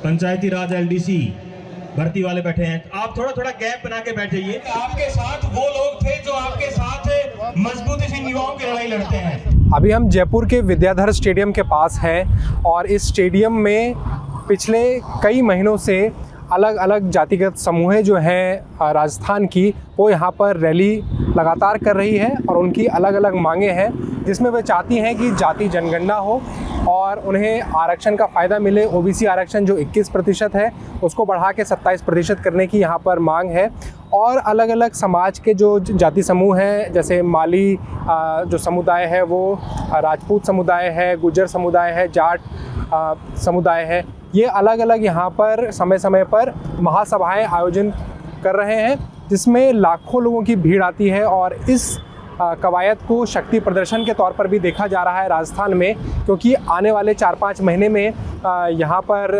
पंचायती राज LDC भर्ती वाले बैठे हैं। आप थोड़ा थोड़ा गैप बना के बैठिए। आपके साथ वो लोग थे जो आपके साथ मजबूती से युवाओं की लड़ाई लड़ते हैं। अभी हम जयपुर के विद्याधर स्टेडियम के पास हैं और इस स्टेडियम में पिछले कई महीनों से अलग अलग जातिगत समूह जो हैं राजस्थान की, वो यहाँ पर रैली लगातार कर रही है और उनकी अलग अलग मांगें हैं, जिसमें वे चाहती हैं कि जाति जनगणना हो और उन्हें आरक्षण का फ़ायदा मिले। ओबीसी आरक्षण जो 21% है उसको बढ़ा के 27% करने की यहाँ पर मांग है। और अलग अलग समाज के जो जाति समूह हैं, जैसे माली जो समुदाय है, वो राजपूत समुदाय है, गुज्जर समुदाय है, जाट समुदाय है, ये अलग अलग यहाँ पर समय समय पर महासभाएं आयोजन कर रहे हैं, जिसमें लाखों लोगों की भीड़ आती है। और इस कवायद को शक्ति प्रदर्शन के तौर पर भी देखा जा रहा है राजस्थान में, क्योंकि आने वाले 4-5 महीने में यहाँ पर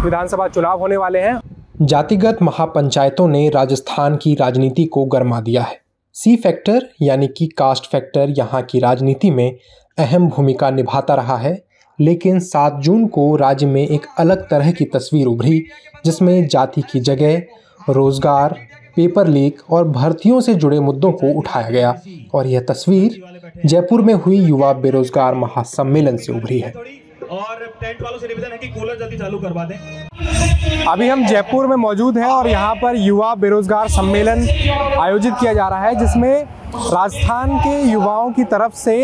विधानसभा चुनाव होने वाले हैं। जातिगत महापंचायतों ने राजस्थान की राजनीति को गरमा दिया है। सी फैक्टर यानी कि कास्ट फैक्टर यहाँ की राजनीति में अहम भूमिका निभाता रहा है, लेकिन 7 जून को राज्य में एक अलग तरह की तस्वीर उभरी, जिसमें जाति की जगह रोजगार, पेपर लीक और भर्तियों से जुड़े मुद्दों को उठाया गया। और यह तस्वीर जयपुर में हुई युवा बेरोजगार महासम्मेलन से उभरी है। और टेंट वालों से निवेदन है कि कूलर जल्दी चालू करवा दें। अभी हम जयपुर में मौजूद हैं और यहाँ पर युवा बेरोजगार सम्मेलन आयोजित किया जा रहा है, जिसमें राजस्थान के युवाओं की तरफ से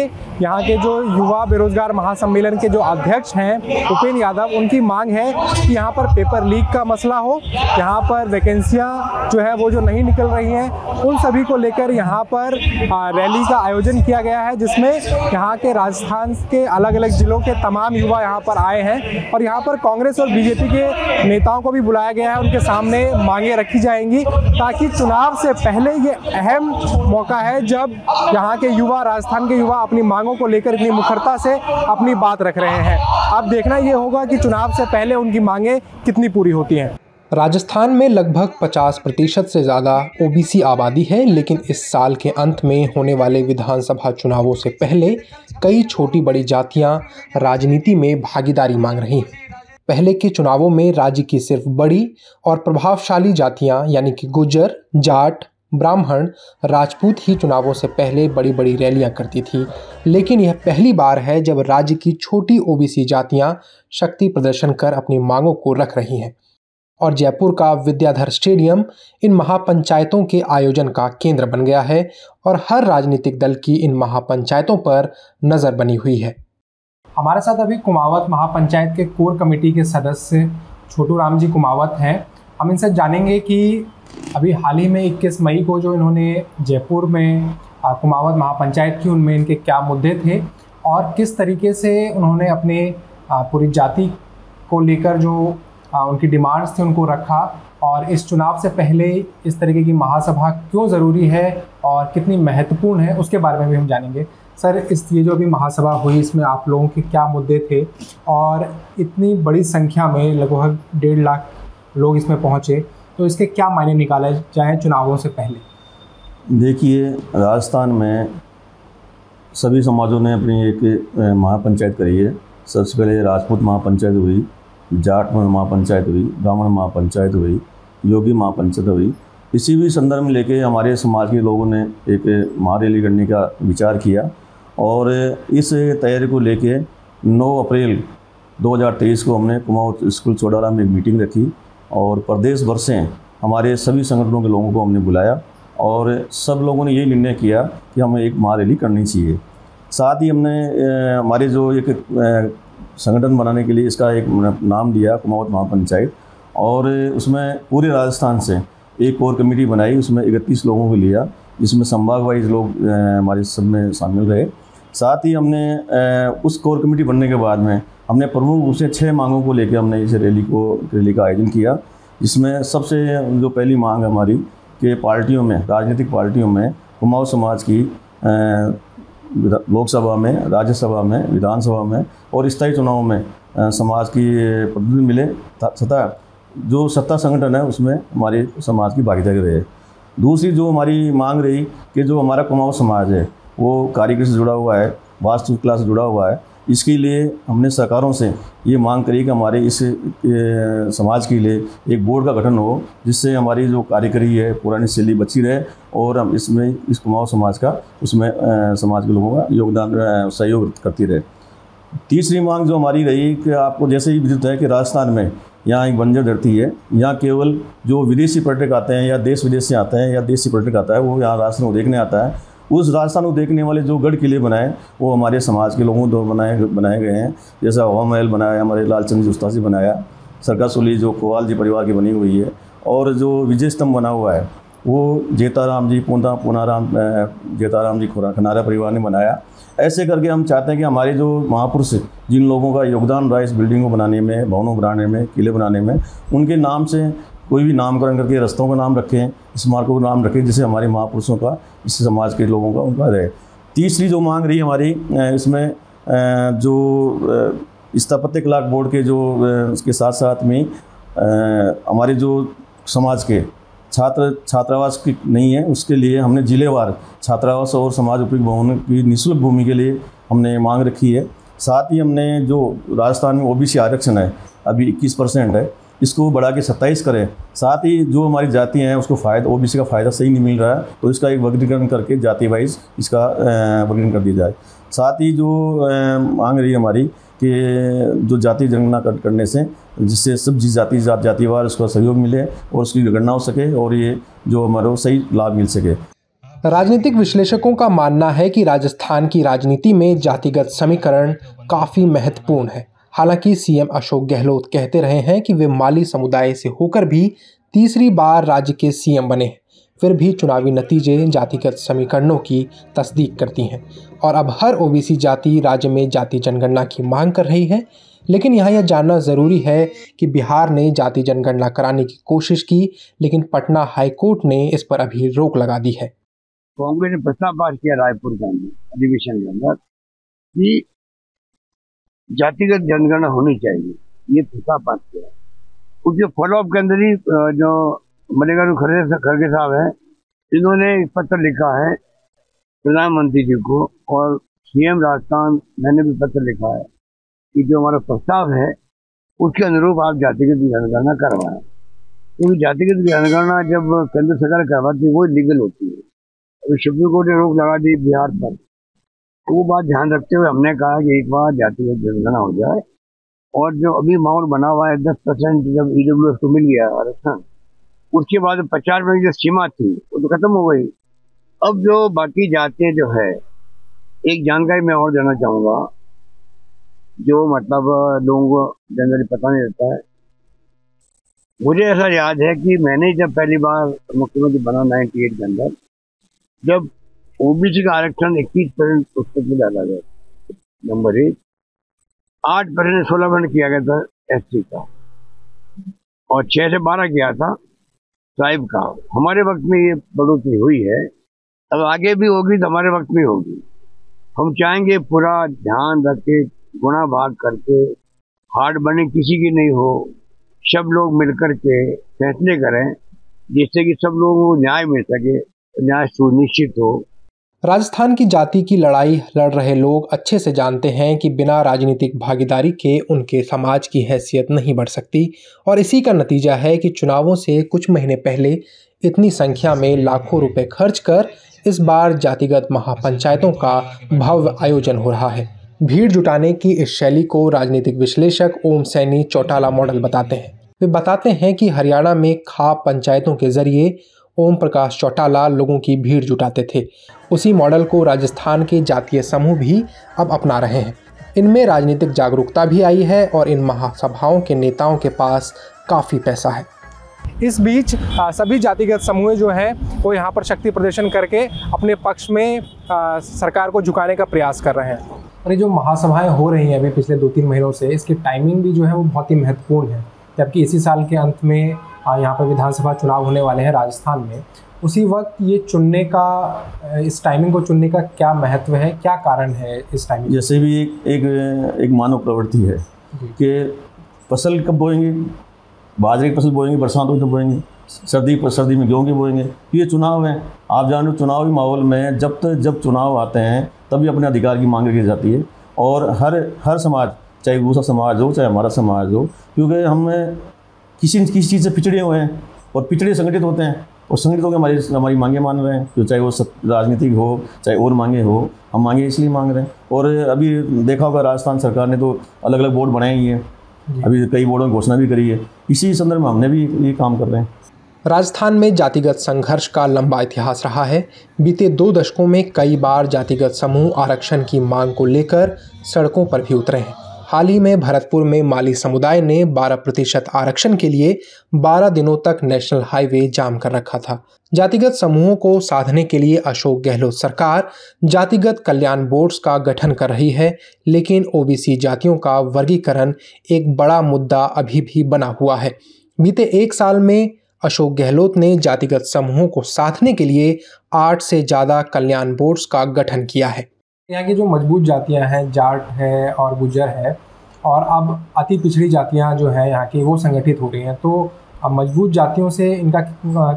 यहाँ के जो युवा बेरोजगार महासम्मेलन के जो अध्यक्ष हैं उपेंद्र यादव, उनकी मांग है कि यहाँ पर पेपर लीक का मसला हो, यहाँ पर वैकेंसियाँ जो है वो जो नहीं निकल रही हैं, उन सभी को लेकर यहाँ पर रैली का आयोजन किया गया है, जिसमें यहाँ के राजस्थान के अलग अलग जिलों के तमाम युवा यहाँ पर आए हैं। और यहाँ पर कांग्रेस और बीजेपी के नेताओं को भी बुलाया गया है, उनके सामने मांगें रखी जाएंगी, ताकि चुनाव से पहले ये अहम मौका है जब यहाँ के युवा, राजस्थान के युवा अपनी मांगों को लेकर इतनी मुखरता से अपनी बात रख रहे हैं। अब देखना ये होगा कि चुनाव से पहले उनकी मांगें कितनी पूरी होती हैं। राजस्थान में लगभग 50% से ज़्यादा ओबीसी आबादी है, लेकिन इस साल के अंत में होने वाले विधानसभा चुनावों से पहले कई छोटी बड़ी जातियाँ राजनीति में भागीदारी मांग रही हैं। पहले के चुनावों में राज्य की सिर्फ बड़ी और प्रभावशाली जातियाँ यानी कि गुज्जर, जाट, ब्राह्मण, राजपूत ही चुनावों से पहले बड़ी बड़ी रैलियां करती थी, लेकिन यह पहली बार है जब राज्य की छोटी ओबीसी जातियां शक्ति प्रदर्शन कर अपनी मांगों को रख रही हैं। और जयपुर का विद्याधर स्टेडियम इन महापंचायतों के आयोजन का केंद्र बन गया है और हर राजनीतिक दल की इन महापंचायतों पर नज़र बनी हुई है। हमारे साथ अभी कुमावत महापंचायत के कोर कमेटी के सदस्य छोटू राम जी कुमावत हैं। हम इनसे जानेंगे कि अभी हाल ही में 21 मई को जो इन्होंने जयपुर में कुमावत महापंचायत की, उनमें इनके क्या मुद्दे थे और किस तरीके से उन्होंने अपने पूरी जाति को लेकर जो उनकी डिमांड्स थी उनको रखा, और इस चुनाव से पहले इस तरीके की महासभा क्यों ज़रूरी है और कितनी महत्वपूर्ण है, उसके बारे में भी हम जानेंगे। सर, ये जो अभी महासभा हुई, इसमें आप लोगों के क्या मुद्दे थे और इतनी बड़ी संख्या में लगभग 1.5 लाख लोग इसमें पहुँचे, तो इसके क्या मायने निकाले जाएँ चुनावों से पहले? देखिए, राजस्थान में सभी समाजों ने अपनी एक महापंचायत करी है। सबसे पहले राजपूत महापंचायत हुई, जाट महापंचायत हुई, ब्राह्मण महापंचायत हुई, योगी महापंचायत हुई। इसी भी संदर्भ में लेके हमारे समाज के लोगों ने एक महारैली करने का विचार किया और इस तैयारी को लेके 9 अप्रैल 2023 को हमने कुमाऊं स्कूल चौडारा में एक मीटिंग रखी और प्रदेश भर से हमारे सभी संगठनों के लोगों को हमने बुलाया और सब लोगों ने यही निर्णय किया कि हमें एक महारैली करनी चाहिए। साथ ही हमने हमारे जो एक संगठन बनाने के लिए इसका एक नाम दिया कुमाऊं महापंचायत, और उसमें पूरे राजस्थान से एक कोर कमेटी बनाई, उसमें 31 लोगों को लिया, जिसमें संभाग वाइज लोग हमारे सब में शामिल रहे। साथ ही हमने उस कोर कमेटी बनने के बाद में हमने प्रमुख रूप से 6 मांगों को लेकर हमने इस रैली का आयोजन किया, जिसमें सबसे जो पहली मांग हमारी कि पार्टियों में, राजनीतिक पार्टियों में कुमाऊं समाज की लोकसभा में, राज्यसभा में, विधानसभा में और स्थायी चुनाव में समाज की प्रतिनिधि मिले तथा जो सत्ता संगठन है उसमें हमारे समाज की भागीदारी रहे। दूसरी जो हमारी मांग रही कि जो हमारा कुमाऊं समाज है वो कारीगर से जुड़ा हुआ है, वास्तुकला से जुड़ा हुआ है, इसके लिए हमने सरकारों से ये मांग करी कि हमारे इस समाज के लिए एक बोर्ड का गठन हो, जिससे हमारी जो कार्यकरी है पुरानी शैली बची रहे और हम इसमें इस कुमाऊं समाज का उसमें समाज के लोगों का योगदान सहयोग करती रहे। तीसरी मांग जो हमारी रही कि आपको जैसे ही विदित है कि राजस्थान में यहाँ एक बंजर धरती है, यहाँ केवल जो विदेशी पर्यटक आते हैं या देश विदेश से आते हैं या देशी पर्यटक आता है वो यहाँ राजस्थान को देखने आता है। उस राजस्थान को देखने वाले जो गढ़ किले बनाए वो हमारे समाज के लोगों द्वारा बनाए गए हैं। जैसा हवा महल बनाया हमारे लालचंद जी उस्ताद जी बनाया, सरकासुली जो कोवाल जी परिवार की बनी हुई है, और जो विजय स्तंभ बना हुआ है वो जेताराम जी जेताराम जी खनारा परिवार ने बनाया। ऐसे करके हम चाहते हैं कि हमारे जो महापुरुष जिन लोगों का योगदान रहा इस बिल्डिंग को बनाने में, भवनों बनाने में, किले बनाने में, उनके नाम से कोई भी नामकरण करके रस्तों का नाम रखें, स्मारकों का नाम रखें, जिससे हमारे महापुरुषों का, इस समाज के लोगों का उनका रहे। तीसरी जो मांग रही हमारी इसमें जो स्थापत्य कला बोर्ड के जो उसके साथ साथ में हमारे जो समाज के छात्रावास की नहीं है, उसके लिए हमने जिलेवार छात्रावास और समाज उपयोगी भवन की निःशुल्क भूमि के लिए हमने मांग रखी है। साथ ही हमने जो राजस्थान में ओबीसी आरक्षण है अभी 21% है, इसको बढ़ा के 27 करें। साथ ही जो हमारी जातियाँ हैं उसको फ़ायदा, ओबीसी का फ़ायदा सही नहीं मिल रहा है, तो इसका एक वर्गीकरण करके जाति वाइज इसका वर्गीकरण कर दिया जाए। साथ ही जो मांग रही है हमारी कि जो जाति जनगणना करने से जिससे सब जातिवार उसका सहयोग मिले और उसकी गणना हो सके और ये जो हमारा सही लाभ मिल सके। राजनीतिक विश्लेषकों का मानना है कि राजस्थान की राजनीति में जातिगत समीकरण काफ़ी महत्वपूर्ण है। हालांकि सीएम अशोक गहलोत कहते रहे हैं कि वे माली समुदाय से होकर भी तीसरी बार राज्य के सीएम बने हैं, फिर भी चुनावी नतीजे जातिगत समीकरणों की तस्दीक करती हैं और अब हर ओबीसी जाति राज्य में जाति जनगणना की मांग कर रही है। लेकिन यहाँ यह जानना ज़रूरी है कि बिहार ने जाति जनगणना कराने की कोशिश की, लेकिन पटना हाईकोर्ट ने इस पर अभी रोक लगा दी है। कांग्रेस ने प्रस्ताव पास किया रायपुर के अंदर अधिवेशन के अंदर कि जातिगत जनगणना होनी चाहिए, ये प्रस्ताव पास किया। उसके फॉलोअप के अंदर ही जो मल्लिकार्जुन खड़गे साहब हैं, इन्होंने एक पत्र लिखा है प्रधानमंत्री जी को, और सीएम राजस्थान मैंने भी पत्र लिखा है कि जो हमारा प्रस्ताव है उसके अनुरूप आप जातिगत जनगणना करवाएं, क्योंकि जातिगत जनगणना जब केंद्र सरकार करवाती है वो लीगल होती है। अभी सुप्रीम कोर्ट ने रोक लगा दी बिहार पर, तो वो बात ध्यान रखते हुए हमने कहा कि एक बार जातिगत जनगणना हो जाए, और जो अभी माहौल बना हुआ है 10% जब ईडब्ल्यूएस को मिल गया आरक्षण, उसके बाद 50% जो सीमा थी वो तो खत्म हो गई। अब जो बाकी जातियां जो है, एक जानकारी मैं और देना चाहूँगा जो मतलब लोगों को जनरली पता नहीं रहता है। मुझे ऐसा याद है कि मैंने जब पहली बार मुख्यमंत्री बना 98 के अंदर, जब ओबीसी का आरक्षण 21% पुस्तक में डाला गया, नंबर 1, 8% 16% किया गया था एससी का, और 6 से 12 किया था ट्राइब का। हमारे वक्त में ये बढ़ोतरी हुई है, अब आगे भी होगी तो हमारे वक्त में होगी। हम चाहेंगे पूरा ध्यान रख के गुणा भाग करके हार्ड बने किसी की नहीं हो, सब लोग मिलकर के फैसले करें जिससे कि सब लोगों को न्याय मिल सके, न्याय सुनिश्चित हो। राजस्थान की जाति की लड़ाई लड़ रहे लोग अच्छे से जानते हैं कि बिना राजनीतिक भागीदारी के उनके समाज की हैसियत नहीं बढ़ सकती, और इसी का नतीजा है कि चुनावों से कुछ महीने पहले इतनी संख्या में लाखों रुपए खर्च कर इस बार जातिगत महापंचायतों का भव्य आयोजन हो रहा है। भीड़ जुटाने की इस शैली को राजनीतिक विश्लेषक ओम सैनी चौटाला मॉडल बताते हैं। वे बताते हैं कि हरियाणा में खाप पंचायतों के जरिए ओम प्रकाश चौटाला लोगों की भीड़ जुटाते थे। उसी मॉडल को राजस्थान के जातीय समूह भी अब अपना रहे हैं। इनमें राजनीतिक जागरूकता भी आई है और इन महासभाओं के नेताओं के पास काफ़ी पैसा है। इस बीच सभी जातिगत समूह जो हैं वो यहाँ पर शक्ति प्रदर्शन करके अपने पक्ष में सरकार को झुकाने का प्रयास कर रहे हैं। और ये जो महासभाएं हो रही हैं अभी पिछले 2-3 महीनों से, इसकी टाइमिंग भी जो है वो बहुत ही महत्वपूर्ण है, जबकि इसी साल के अंत में यहाँ पर विधानसभा चुनाव होने वाले हैं राजस्थान में। उसी वक्त ये चुनने का, इस टाइमिंग को चुनने का क्या महत्व है, क्या कारण है इस टाइमिंग? जैसे भी एक मानव प्रवृत्ति है कि फसल कब बोएंगे, बाजरे की फसल बोएंगे, बरसात में तो बोएंगे, सर्दी में गेहूँ की बोएंगे। तो ये चुनाव है, आप जानो चुनावी माहौल में जब चुनाव आते हैं तभी अपने अधिकार की मांग की जाती है। और हर समाज, चाहे दूसरा समाज हो चाहे हमारा समाज हो, क्योंकि हम किसी न किसी चीज़ से पिछड़े हुए हैं और पिछड़े संगठित होते हैं और संगठित होकर हमारी मांगे मान रहे हैं, तो चाहे वो राजनीतिक हो चाहे और मांगे हो, हम मांगे इसलिए मांग रहे हैं। और अभी देखा होगा राजस्थान सरकार ने तो अलग अलग बोर्ड बनाए ही हैं, अभी कई बोर्डों की घोषणा भी करी है, इसी संदर्भ में हमने भी ये काम कर रहे हैं। राजस्थान में जातिगत संघर्ष का लंबा इतिहास रहा है। बीते 2 दशकों में कई बार जातिगत समूह आरक्षण की मांग को लेकर सड़कों पर भी उतरे हैं। हाल ही में भरतपुर में माली समुदाय ने 12% आरक्षण के लिए 12 दिनों तक नेशनल हाईवे जाम कर रखा था। जातिगत समूहों को साधने के लिए अशोक गहलोत सरकार जातिगत कल्याण बोर्ड्स का गठन कर रही है, लेकिन ओबीसी जातियों का वर्गीकरण एक बड़ा मुद्दा अभी भी बना हुआ है। बीते 1 साल में अशोक गहलोत ने जातिगत समूहों को साधने के लिए 8 से ज़्यादा कल्याण बोर्ड्स का गठन किया है। यहाँ की जो मजबूत जातियाँ हैं, जाट है और गुज्जर है, और अब अति पिछड़ी जातियाँ जो है यहाँ की वो संगठित हो रही हैं, तो अब मजबूत जातियों से इनका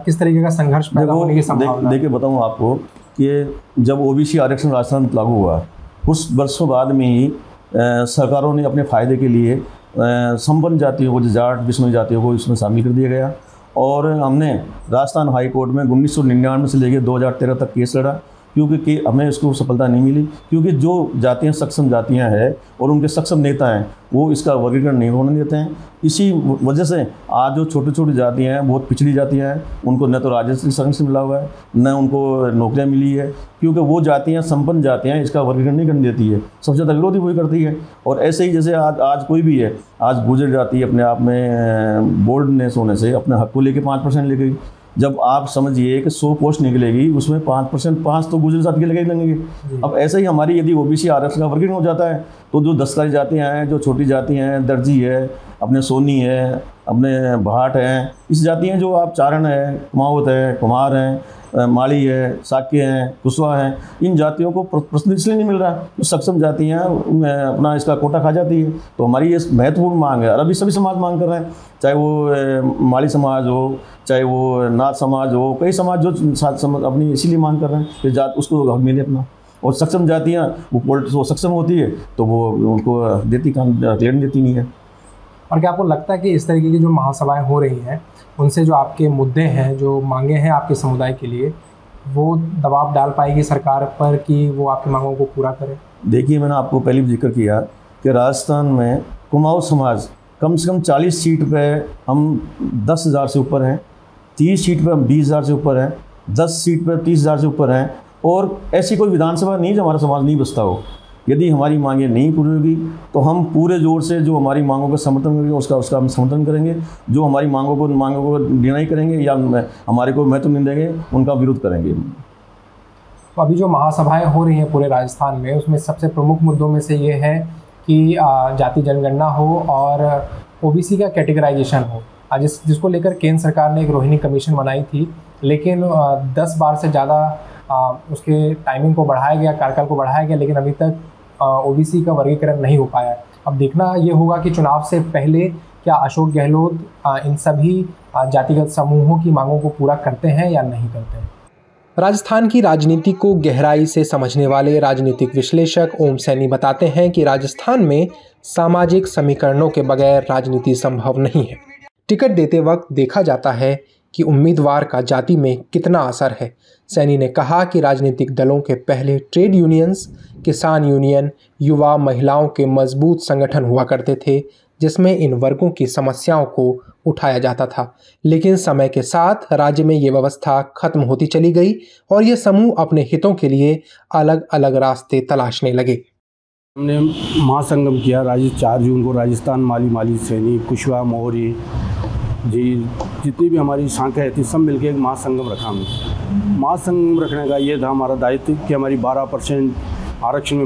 किस तरीके का संघर्ष पैदा होने की संभावना? देखिए बताऊँ आपको कि जब ओबीसी आरक्षण राजस्थान में लागू हुआ, कुछ वर्षों बाद में ही सरकारों ने अपने फ़ायदे के लिए संपन्न जातियों को, जाट बिश्नोई जातियों को इसमें शामिल कर दिया गया। और हमने राजस्थान हाई कोर्ट में 1999 से लेकर 2013 तक केस लड़ा, क्योंकि हमें इसको सफलता नहीं मिली, क्योंकि जो जातियाँ सक्षम जातियाँ हैं और उनके सक्षम नेता हैं वो इसका वर्गीकरण नहीं होने देते हैं। इसी वजह से आज जो छोटी छोटी जातियाँ हैं, बहुत पिछड़ी जातियाँ हैं, उनको न तो राजस्व संघ से मिला हुआ है न उनको नौकरियाँ मिली है, क्योंकि वो जातियाँ संपन्न जातियाँ इसका वर्गीकरण नहीं करने देती है, सबसे ज़्यादा विरोधी वही करती है। और ऐसे ही जैसे आज कोई भी है, आज गुजर जाति अपने आप में बोल्डनेस होने से अपने हक को लेकर 5% ले गई। जब आप समझिए कि 100 पोस्ट निकलेगी, उसमें 5% 5 तो गुजर जाति के लगेंगे। अब ऐसे ही हमारी यदि ओबीसी आरक्षण का वर्गीकरण हो जाता है तो जो दस्तकारी जातियाँ हैं, जो छोटी जातियाँ हैं, दर्जी है, अपने सोनी है, अपने भाट हैं, इस जातियाँ जो आप चारण है, कुमावत है, कुमार हैं, माली है, साक्य हैं, कुशवा हैं, इन जातियों को प्रतिनिधित्व इसलिए नहीं मिल रहा। तो सक्षम जातियाँ अपना इसका कोटा खा जाती है। तो हमारी ये महत्वपूर्ण मांग है और अभी सभी समाज मांग कर रहे हैं, चाहे वो माली समाज हो, चाहे वो नाथ समाज हो, कई समाज जो अपनी इसीलिए मांग कर रहे हैं कि जात उसको हक मिले अपना। और सक्षम जातियाँ वो सक्षम होती है तो वो उनको देती क्लियर देती नहीं है। और क्या आपको लगता है कि इस तरीके की जो महासभाएं हो रही हैं उनसे जो आपके मुद्दे हैं, जो मांगे हैं आपके समुदाय के लिए, वो दबाव डाल पाएगी सरकार पर कि वो आपकी मांगों को पूरा करे? देखिए, मैंने आपको पहले भी जिक्र किया कि राजस्थान में कुमाऊँ समाज कम से कम 40 सीट पे हम 10,000 से ऊपर हैं, 30 सीट पे हम 20,000 से ऊपर हैं, 10 सीट पे 30,000 से ऊपर हैं। और ऐसी कोई विधानसभा नहीं जो हमारा समाज नहीं बसता हो। यदि हमारी मांगें नहीं पूरी होगी तो हम पूरे जोर से जो हमारी मांगों का समर्थन करेंगे उसका हम समर्थन करेंगे, जो हमारी मांगों को डिनाई करेंगे या हमारे को महत्व नहीं देंगे उनका विरोध करेंगे। तो अभी जो महासभाएं हो रही हैं पूरे राजस्थान में, उसमें सबसे प्रमुख मुद्दों में से ये है कि जाति जनगणना हो और ओबीसी का कैटेगराइजेशन हो, जिसको लेकर केंद्र सरकार ने एक रोहिणी कमीशन बनाई थी, लेकिन 10 बार से ज़्यादा उसके टाइमिंग को बढ़ाया गया, कार्यकाल को बढ़ाया गया, लेकिन अभी तक ओबीसी का वर्गीकरण नहीं हो पाया। अब देखना ये होगा कि चुनाव से पहले क्या अशोक गहलोत इन सभी जातिगत समूहों की मांगों को पूरा करते हैं या नहीं करते हैं। राजस्थान की राजनीति को गहराई से समझने वाले राजनीतिक विश्लेषक ओम सैनी बताते हैं कि राजस्थान में सामाजिक समीकरणों के बगैर राजनीति संभव नहीं है। टिकट देते वक्त देखा जाता है कि उम्मीदवार का जाति में कितना असर है। सैनी ने कहा कि राजनीतिक दलों के पहले ट्रेड यूनियंस, किसान यूनियन, युवा, महिलाओं के मजबूत संगठन हुआ करते थे, जिसमें इन वर्गों की समस्याओं को उठाया जाता था। लेकिन समय के साथ राज्य में ये व्यवस्था खत्म होती चली गई और ये समूह अपने हितों के लिए अलग अलग रास्ते तलाशने लगे। हमने महासंगम किया 4 जून को। राजस्थान माली सैनी, कुशवा, मोहरी जी, जितनी भी हमारी शाखाएँ थी सब मिलकर एक महासंगम रखा हमने। महासंगम रखने का ये था हमारा दायित्व कि हमारी 12% आरक्षण में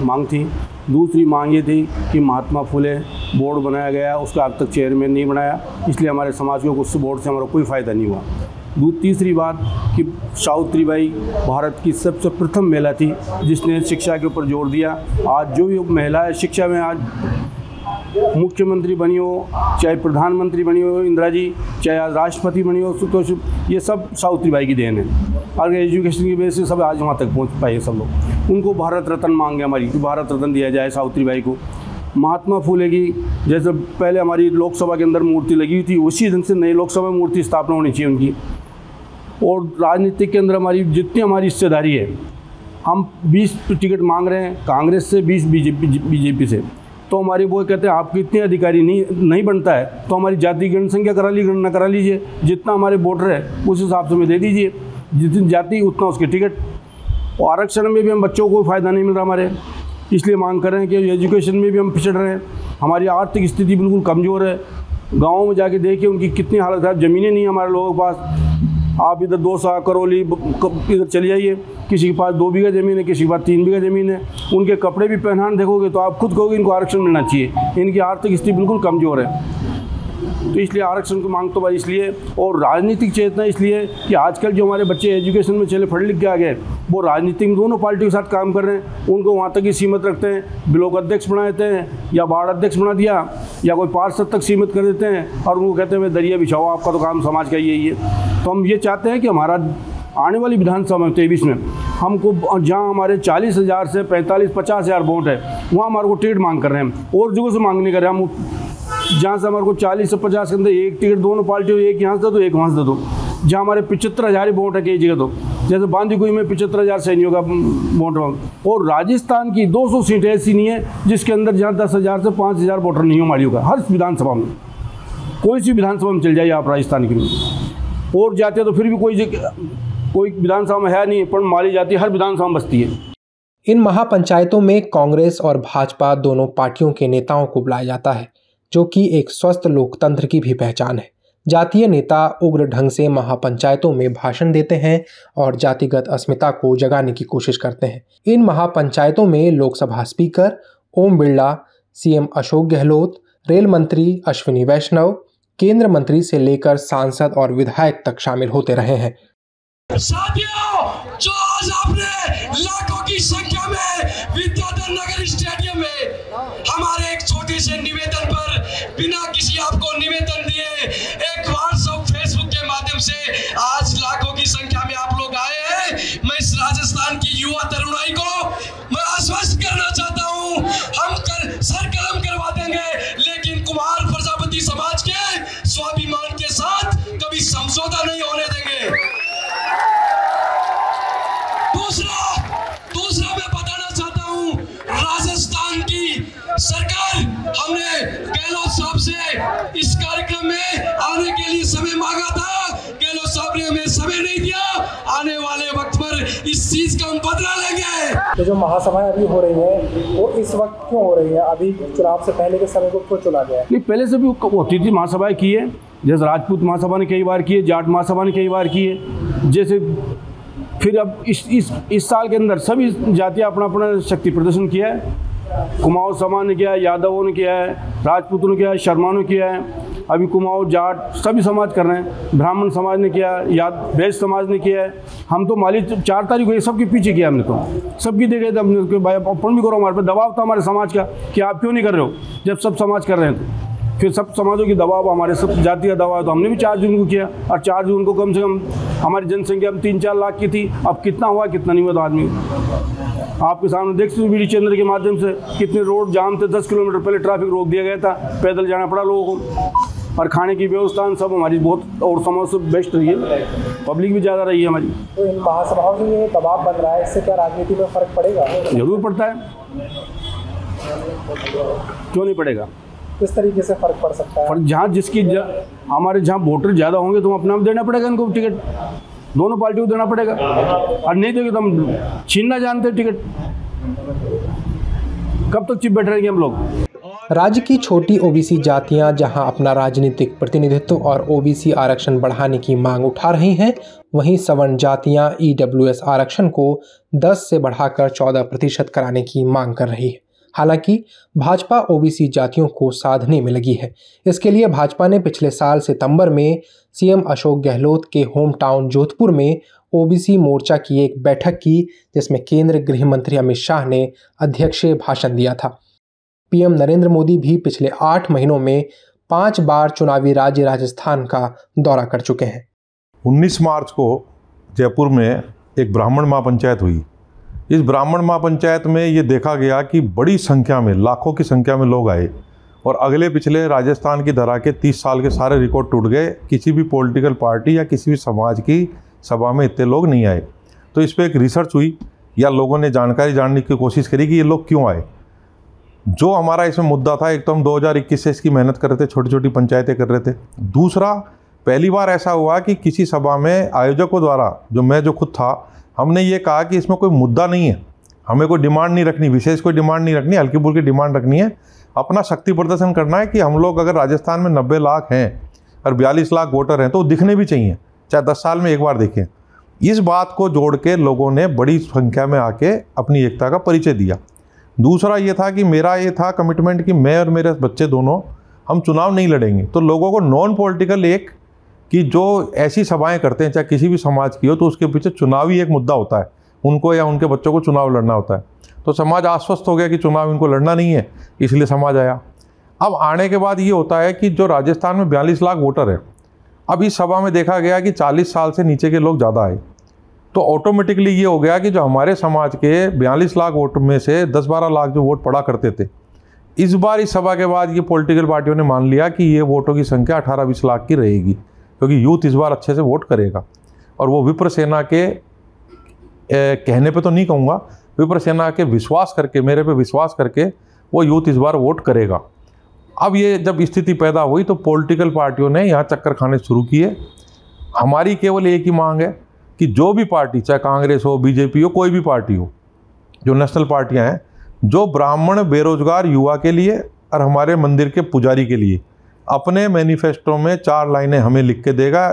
मांग थी। दूसरी मांग ये थी कि महात्मा फुले बोर्ड बनाया गया, उसका अब तक चेयरमैन नहीं बनाया, इसलिए हमारे समाज को उस बोर्ड से हमारा कोई फ़ायदा नहीं हुआ। तीसरी बात कि सावित्रीबाई भारत की सबसे प्रथम महिला थी जिसने शिक्षा के ऊपर जोर दिया। आज जो भी महिला शिक्षा में आज मुख्यमंत्री बनी हो, चाहे प्रधानमंत्री बनी हो इंदिरा जी, चाहे आज राष्ट्रपति बनी हो, तो ये सब सावित्री बाई की देन है। और एजुकेशन की वजह से सब आज वहाँ तक पहुँच पाए सब लोग। उनको भारत रत्न मांगे हमारी, कि भारत रत्न दिया जाए सावित्री बाई को। महात्मा फूले की जैसे पहले हमारी लोकसभा के अंदर मूर्ति लगी हुई थी, उसी ढंग से नई लोकसभा में मूर्ति स्थापना होनी चाहिए उनकी। और राजनीतिक के अंदर हमारी जितनी हमारी हिस्सेदारी है, हम 20 टिकट मांग रहे हैं कांग्रेस से, 20 बीजेपी से, तो हमारी वो कहते हैं आपके इतने अधिकारी नहीं बनता है तो हमारी जाति जनसंख्या गणना करा लीजिए, जितना हमारे वोटर है उस हिसाब से हमें दे दीजिए, जितनी जाति उतना उसके टिकट। और आरक्षण में भी हम बच्चों को फ़ायदा नहीं मिल रहा हमारे, इसलिए मांग कर रहे हैं कि एजुकेशन में भी हम पिछड़ रहे हैं। हमारी आर्थिक स्थिति बिल्कुल कमज़ोर है। गाँव में जाके देखिए उनकी कितनी हालत है, ज़मीनें नहीं है हमारे लोगों के पास। आप इधर 200 करौली इधर चले जाइए, किसी के पास 2 बीघा ज़मीन है, किसी के पास 3 बीघा ज़मीन है। उनके कपड़े भी पहनान देखोगे तो आप खुद कहोगे इनको आरक्षण मिलना चाहिए। इनकी आर्थिक स्थिति बिल्कुल कमज़ोर है, तो इसलिए आरक्षण की मांग तो भाई इसलिए। और राजनीतिक चेतना इसलिए कि आजकल जो हमारे बच्चे एजुकेशन में चले पढ़ लिख के आ गए, वो राजनीति में दोनों पार्टियों के साथ काम कर रहे हैं। उनको वहाँ तक ही सीमित रखते हैं, ब्लॉक अध्यक्ष बना देते हैं या वार्ड अध्यक्ष बना दिया या कोई पार्षद तक सीमित कर देते हैं, और उनको कहते हैं दरिया बिछाओ, आपका तो काम समाज का यही है। तो हम ये चाहते हैं कि हमारा आने वाली विधानसभा में 23 में हमको जहाँ हमारे 40,000 से 45-50,000 वोट है, वहाँ हमारे को टिकट मांग कर रहे हैं। और जगह से मांग नहीं कर रहे हम, जहाँ से हमारे को 40 से 50 के अंदर एक टिकट दोनों पार्टियों, एक यहाँ से दे दो, एक वहाँ से दे दो। जहाँ हमारे 75,000 वोट है कई जगह, तो जैसे बांदीकुई में 75,000 सैनिकों का वोट। और राजस्थान की 200 सीटें ऐसी नहीं है जिसके अंदर जहाँ 10,000 से 5,000 वोटर नहीं हो मालियों का। हर विधानसभा में, कोई सी विधानसभा में चल जाइए आप राजस्थान की, और जाते तो फिर भी कोई विधानसभा में है नहीं, पर माली जाती हर विधानसभा में बसती है। इन महापंचायतों में कांग्रेस और भाजपा दोनों पार्टियों के नेताओं को बुलाया जाता है, जो कि एक स्वस्थ लोकतंत्र की भी पहचान है। जातीय नेता उग्र ढंग से महापंचायतों में भाषण देते हैं और जातिगत अस्मिता को जगाने की कोशिश करते हैं। इन महापंचायतों में Lok Sabha speaker Om Birla, CM Ashok Gehlot, rail मंत्री अश्विनी वैष्णव, केंद्र मंत्री से लेकर सांसद और विधायक तक शामिल होते रहे हैं। साथियों, जो आज आपने लाखों की संख्या में विद्याधर नगर स्टेडियम में हमारे एक छोटे से निवेदन पर, बिना किसी आपको निवेदन दिए, एक व्हाट्सएप फेसबुक के माध्यम से आज लाखों की संख्या में आप लोग आए हैं। मैं इस राजस्थान की युवा तरुणाई को मैं आश्वस्त करना चाहता हूं, हम सर कलम करवा देंगे, लेकिन कुमार प्रजापति समाज के स्वाभिमान के साथ कभी समझौता नहीं होने देंगे। दूसरा मैं बताना चाहता हूं, राजस्थान की सरकार, हमने गहलोत साहब से इस कार्यक्रम में आने के लिए समय मांगा था, गहलोत साहब ने हमें समय नहीं दिया। आने वाले वक्त पर इस चीज का हम बदला लेंगे। तो जो महासभाएं अभी हो रही है वो इस वक्त क्यों हो रही है? अभी चुनाव से पहले के समय को क्यों चुना गया? नहीं, पहले से भी होती थी महासभाएं की है, जैसे राजपूत महासभा ने कई बार की है, जाट महासभा ने कई बार की है। जैसे फिर अब इस साल के अंदर सभी जातियाँ अपना अपना शक्ति प्रदर्शन किया है। कुमाऊं समाज ने किया है, यादवों ने किया है, राजपूतों ने किया है, शर्मा ने किया है, अभी कुमाऊं जाट सभी समाज कर रहे हैं, ब्राह्मण समाज ने किया है, वैश्य समाज ने किया है। हम तो माली 4 तारीख को सबके पीछे किया, हमने तो सबकी देखे थे, हमने भाई अपन भी करो, हमारे पे दबाव था हमारे समाज का कि आप क्यों नहीं कर रहे हो, जब सब समाज कर रहे हैं तो फिर सब समाजों की दबाव, हमारे सब जाति का दबाव, तो हमने भी 4 जून को किया। और 4 जून को कम से कम हमारी जनसंख्या 3-4 लाख की थी, अब कितना हुआ कितना नहीं हुआ तो आदमी आपके सामने देख सकते बीडी चैनल के माध्यम से कितने रोड जाम थे। 10 किलोमीटर पहले ट्रैफिक रोक दिया गया था, पैदल जाना पड़ा लोगों को। और खाने की व्यवस्था सब हमारी बहुत और समाज से बेस्ट रही है, पब्लिक भी ज़्यादा रही है हमारी। तो इन महासभाओं से ये दबाव बन रहा है, इससे क्या राजनीति में फर्क पड़ेगा? जरूर पड़ता है, क्यों नहीं पड़ेगा? किस तरीके से फर्क पड़ सकता है? पर जहाँ हमारे जहाँ वोटर ज़्यादा होंगे तो अपना देना पड़ेगा इनको टिकट, दोनों पार्टियों को देना पड़ेगा। और नहीं देंगे तो हम छीनना जानते टिकट, कब तक चुप बैठ रहेंगे हम लोग। राज्य की छोटी ओबीसी जातियां जहां अपना राजनीतिक प्रतिनिधित्व और ओबीसी आरक्षण बढ़ाने की मांग उठा रही हैं, वहीं सवर्ण जातियां ईडब्ल्यूएस आरक्षण को 10 से बढ़ाकर 14% कराने की मांग कर रही है। हालांकि भाजपा ओबीसी जातियों को साधने में लगी है। इसके लिए भाजपा ने पिछले साल सितंबर में सीएम अशोक गहलोत के होम टाउन जोधपुर में ओबीसी मोर्चा की एक बैठक की, जिसमें केंद्रीय गृह मंत्री अमित शाह ने अध्यक्षीय भाषण दिया था। पीएम नरेंद्र मोदी भी पिछले 8 महीनों में 5 बार चुनावी राज्य राजस्थान का दौरा कर चुके हैं। 19 मार्च को जयपुर में एक ब्राह्मण महापंचायत हुई। इस ब्राह्मण महापंचायत में ये देखा गया कि बड़ी संख्या में, लाखों की संख्या में लोग आए और अगले पिछले राजस्थान की धरा के 30 साल के सारे रिकॉर्ड टूट गए। किसी भी पॉलिटिकल पार्टी या किसी भी समाज की सभा में इतने लोग नहीं आए। तो इस पर एक रिसर्च हुई या लोगों ने जानकारी जानने की कोशिश करी कि ये लोग क्यों आए। जो हमारा इसमें मुद्दा था, एक तो हम 2021 से इसकी मेहनत कर रहे थे, छोटी छोटी पंचायतें कर रहे थे। दूसरा, पहली बार ऐसा हुआ कि किसी सभा में आयोजकों द्वारा, जो खुद था, हमने ये कहा कि इसमें कोई मुद्दा नहीं है, हमें कोई डिमांड नहीं रखनी, विशेष कोई डिमांड नहीं रखनी, हल्की फुल्की डिमांड रखनी है। अपना शक्ति प्रदर्शन करना है कि हम लोग अगर राजस्थान में 90 लाख हैं और 42 लाख वोटर हैं तो दिखने भी चाहिए, चाहे 10 साल में एक बार देखें। इस बात को जोड़ के लोगों ने बड़ी संख्या में आके अपनी एकता का परिचय दिया। दूसरा ये था कि मेरा ये था कमिटमेंट कि मैं और मेरे बच्चे दोनों हम चुनाव नहीं लड़ेंगे। तो लोगों को नॉन पॉलिटिकल एक कि जो ऐसी सभाएं करते हैं, चाहे किसी भी समाज की हो, तो उसके पीछे चुनावी एक मुद्दा होता है, उनको या उनके बच्चों को चुनाव लड़ना होता है। तो समाज आश्वस्त हो गया कि चुनाव इनको लड़ना नहीं है, इसलिए समाज आया। अब आने के बाद ये होता है कि जो राजस्थान में 42 लाख वोटर है, अब इस सभा में देखा गया कि 40 साल से नीचे के लोग ज़्यादा आए। तो ऑटोमेटिकली ये हो गया कि जो हमारे समाज के 42 लाख वोट में से 10-12 लाख जो वोट पड़ा करते थे, इस बार इस सभा के बाद ये पॉलिटिकल पार्टियों ने मान लिया कि ये वोटों की संख्या 18-20 लाख की रहेगी, क्योंकि यूथ इस बार अच्छे से वोट करेगा। और वो विप्र सेना के कहने पे तो नहीं कहूँगा, विप्र सेना के विश्वास करके, मेरे पे विश्वास करके वो यूथ इस बार वोट करेगा। अब ये जब स्थिति पैदा हुई तो पॉलिटिकल पार्टियों ने यहाँ चक्कर खाने शुरू किए। हमारी केवल एक ही मांग है कि जो भी पार्टी, चाहे कांग्रेस हो, बीजेपी हो, कोई भी पार्टी हो, जो नेशनल पार्टियां हैं, जो ब्राह्मण बेरोजगार युवा के लिए और हमारे मंदिर के पुजारी के लिए अपने मैनिफेस्टो में 4 लाइनें हमें लिख के देगा,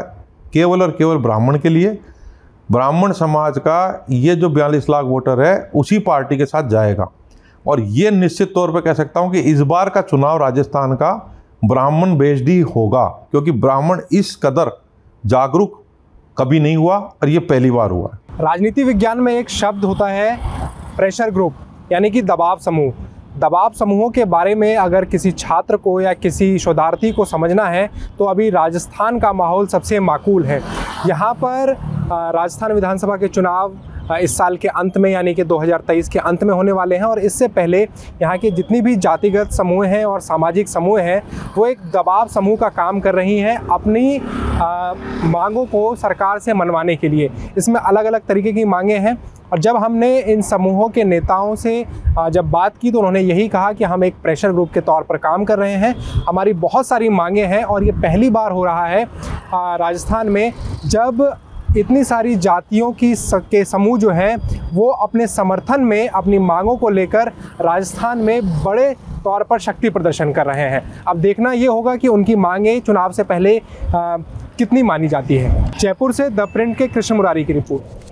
केवल और केवल ब्राह्मण के लिए, ब्राह्मण समाज का ये जो 42 लाख वोटर है उसी पार्टी के साथ जाएगा। और ये निश्चित तौर पे कह सकता हूँ कि इस बार का चुनाव राजस्थान का ब्राह्मण बेस्ड ही होगा, क्योंकि ब्राह्मण इस कदर जागरूक कभी नहीं हुआ और ये पहली बार हुआ। राजनीति विज्ञान में एक शब्द होता है प्रेशर ग्रुप, यानी कि दबाव समूह। दबाव समूहों के बारे में अगर किसी छात्र को या किसी शोधार्थी को समझना है तो अभी राजस्थान का माहौल सबसे माकूल है। यहाँ पर राजस्थान विधानसभा के चुनाव इस साल के अंत में, यानी कि 2023 के अंत में होने वाले हैं, और इससे पहले यहाँ के जितनी भी जातिगत समूह हैं और सामाजिक समूह हैं वो एक दबाव समूह का काम कर रही हैं अपनी मांगों को सरकार से मनवाने के लिए। इसमें अलग अलग तरीके की मांगें हैं, और जब हमने इन समूहों के नेताओं से जब बात की तो उन्होंने यही कहा कि हम एक प्रेशर ग्रुप के तौर पर काम कर रहे हैं, हमारी बहुत सारी मांगें हैं, और ये पहली बार हो रहा है राजस्थान में जब इतनी सारी जातियों के समूह जो हैं वो अपने समर्थन में अपनी मांगों को लेकर राजस्थान में बड़े तौर पर शक्ति प्रदर्शन कर रहे हैं। अब देखना ये होगा कि उनकी मांगें चुनाव से पहले कितनी मानी जाती है। जयपुर से द प्रिंट के कृष्ण मुरारी की रिपोर्ट।